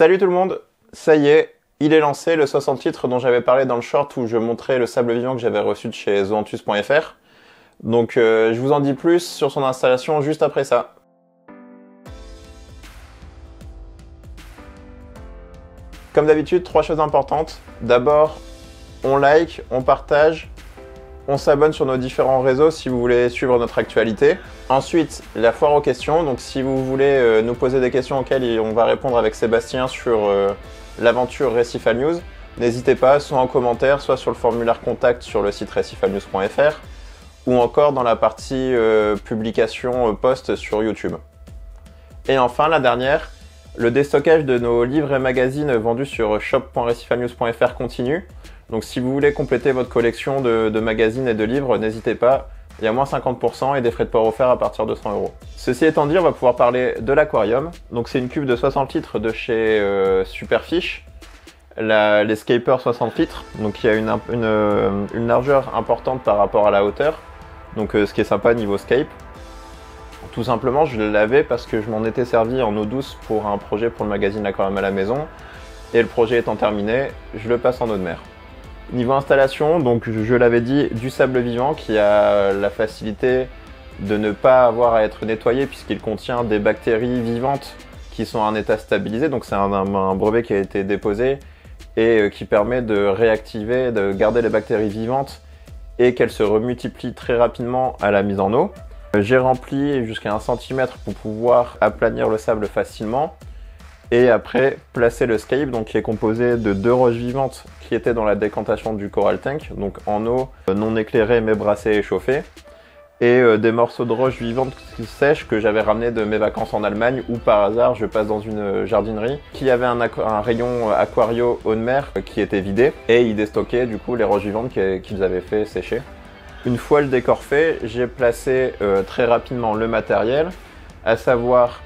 Salut tout le monde, ça y est, il est lancé le 60 litres dont j'avais parlé dans le short où je montrais le sable vivant que j'avais reçu de chez zoanthus.fr. Donc je vous en dis plus sur son installation juste après ça. Comme d'habitude, 3 choses importantes. D'abord, on like, on partage, on s'abonne sur nos différents réseaux si vous voulez suivre notre actualité. Ensuite, la foire aux questions. Donc si vous voulez nous poser des questions auxquelles on va répondre avec Sébastien sur l'aventure Recifal News, n'hésitez pas, soit en commentaire, soit sur le formulaire contact sur le site recifalnews.fr ou encore dans la partie publication post sur YouTube. Et enfin, la dernière, le déstockage de nos livres et magazines vendus sur shop.recifalnews.fr continue. Donc si vous voulez compléter votre collection de magazines et de livres, n'hésitez pas, il y a moins 50% et des frais de port offerts à partir de 100 €. Ceci étant dit, on va pouvoir parler de l'aquarium. Donc c'est une cuve de 60 litres de chez Superfish, l'Escaper 60 litres, donc il y a une largeur importante par rapport à la hauteur, donc ce qui est sympa niveau scape. Tout simplement, je l'avais parce que je m'en étais servi en eau douce pour un projet pour le magazine L'Aquarium à la maison, et le projet étant terminé, je le passe en eau de mer. Niveau installation, donc je l'avais dit, du sable vivant qui a la facilité de ne pas avoir à être nettoyé puisqu'il contient des bactéries vivantes qui sont à un état stabilisé. Donc c'est un brevet qui a été déposé et qui permet de réactiver, de garder les bactéries vivantes et qu'elles se remultiplient très rapidement à la mise en eau. J'ai rempli jusqu'à 1 cm pour pouvoir aplanir le sable facilement. Et après, placer le scape, donc qui est composé de 2 roches vivantes qui étaient dans la décantation du coral tank, donc en eau non éclairée mais brassée et chauffée, et des morceaux de roches vivantes sèches que j'avais ramenés de mes vacances en Allemagne, où par hasard je passe dans une jardinerie qui avait un rayon aquario eau de mer qui était vidé, et ils déstockaient du coup les roches vivantes qu'ils avaient fait sécher. Une fois le décor fait, j'ai placé très rapidement le matériel, à savoir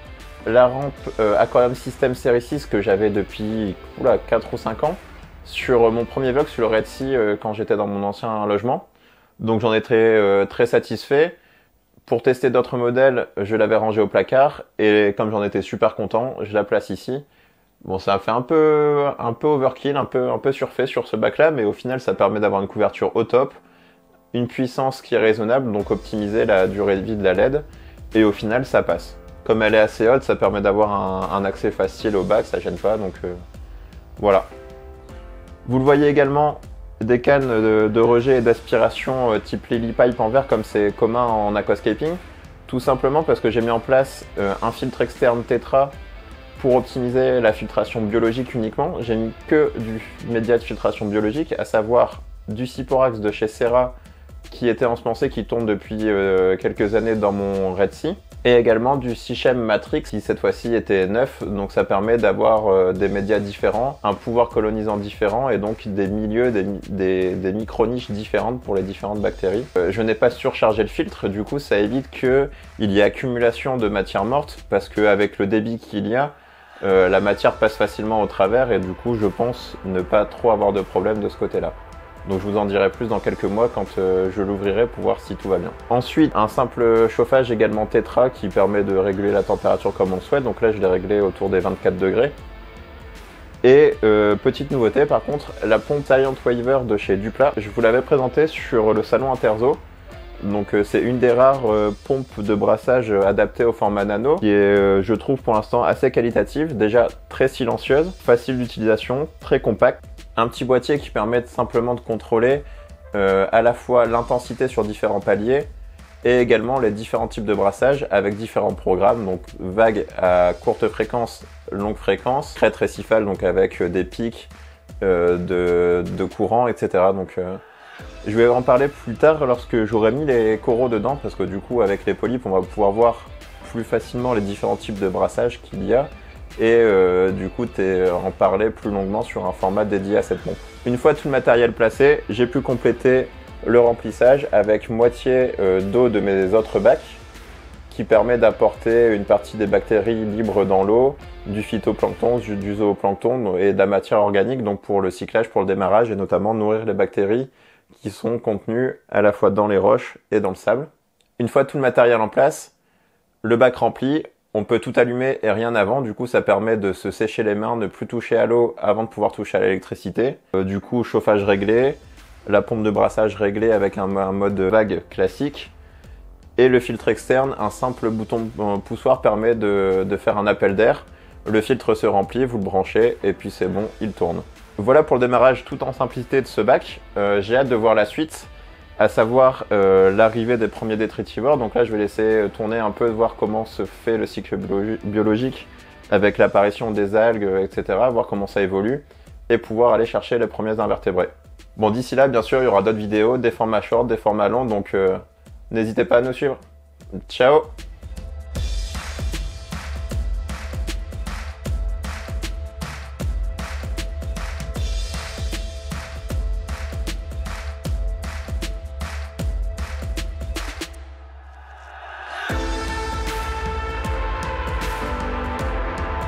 la rampe Aquarium System Série 6 que j'avais depuis 4 ou 5 ans sur mon premier vlog sur le Red Sea quand j'étais dans mon ancien logement. Donc j'en étais très satisfait. Pour tester d'autres modèles, je l'avais rangé au placard et comme j'en étais super content, je la place ici. Bon, ça a fait un peu overkill, un peu surfait sur ce bac là, mais au final ça permet d'avoir une couverture au top, une puissance qui est raisonnable, donc optimiser la durée de vie de la LED, et au final ça passe. Comme elle est assez haute, ça permet d'avoir un accès facile au bac, ça gêne pas, donc voilà. Vous le voyez également, des cannes de rejet et d'aspiration type Lily Pipe en verre, comme c'est commun en aquascaping. Tout simplement parce que j'ai mis en place un filtre externe Tetra pour optimiser la filtration biologique uniquement. J'ai mis que du média de filtration biologique, à savoir du Siporax de chez Serra, qui était ensemencé, qui tourne depuis quelques années dans mon Red Sea. Et également du Sichem Matrix qui cette fois-ci était neuf, donc ça permet d'avoir des médias différents, un pouvoir colonisant différent et donc des milieux, des micro-niches différentes pour les différentes bactéries. Je n'ai pas surchargé le filtre, du coup ça évite qu'il y ait accumulation de matière morte parce qu'avec le débit qu'il y a, la matière passe facilement au travers et du coup je pense ne pas trop avoir de problème de ce côté-là. Donc je vous en dirai plus dans quelques mois quand je l'ouvrirai pour voir si tout va bien. Ensuite, un simple chauffage également Tetra qui permet de réguler la température comme on le souhaite. Donc là, je l'ai réglé autour des 24 degrés. Et petite nouveauté par contre, la pompe Giant Waver de chez Dupla. Je vous l'avais présentée sur le salon Interzo. Donc c'est une des rares pompes de brassage adaptées au format nano qui est, je trouve pour l'instant, assez qualitative. Déjà très silencieuse, facile d'utilisation, très compacte. Un petit boîtier qui permet simplement de contrôler à la fois l'intensité sur différents paliers et également les différents types de brassage avec différents programmes, donc vague à courte fréquence, longue fréquence, crête récifale donc avec des pics de courant, etc. Donc je vais en parler plus tard lorsque j'aurai mis les coraux dedans parce que du coup avec les polypes on va pouvoir voir plus facilement les différents types de brassage qu'il y a. Et du coup en parler plus longuement sur un format dédié à cette pompe. Une fois tout le matériel placé, j'ai pu compléter le remplissage avec moitié d'eau de mes autres bacs qui permet d'apporter une partie des bactéries libres dans l'eau, du phytoplancton, du zooplancton et de la matière organique donc pour le cyclage, pour le démarrage et notamment nourrir les bactéries qui sont contenues à la fois dans les roches et dans le sable. Une fois tout le matériel en place, le bac rempli, On peut tout allumer et rien avant, du coup ça permet de se sécher les mains, ne plus toucher à l'eau avant de pouvoir toucher à l'électricité. Du coup chauffage réglé, la pompe de brassage réglée avec un mode vague classique. Et le filtre externe, un simple bouton poussoir permet de faire un appel d'air. Le filtre se remplit, vous le branchez et puis c'est bon, il tourne. Voilà pour le démarrage tout en simplicité de ce bac. J'ai hâte de voir la suite, à savoir l'arrivée des premiers détritivores. Donc là, je vais laisser tourner un peu, voir comment se fait le cycle biologique avec l'apparition des algues, etc. Voir comment ça évolue et pouvoir aller chercher les premiers invertébrés. Bon, d'ici là, bien sûr, il y aura d'autres vidéos, des formats short, des formats longs, donc n'hésitez pas à nous suivre. Ciao!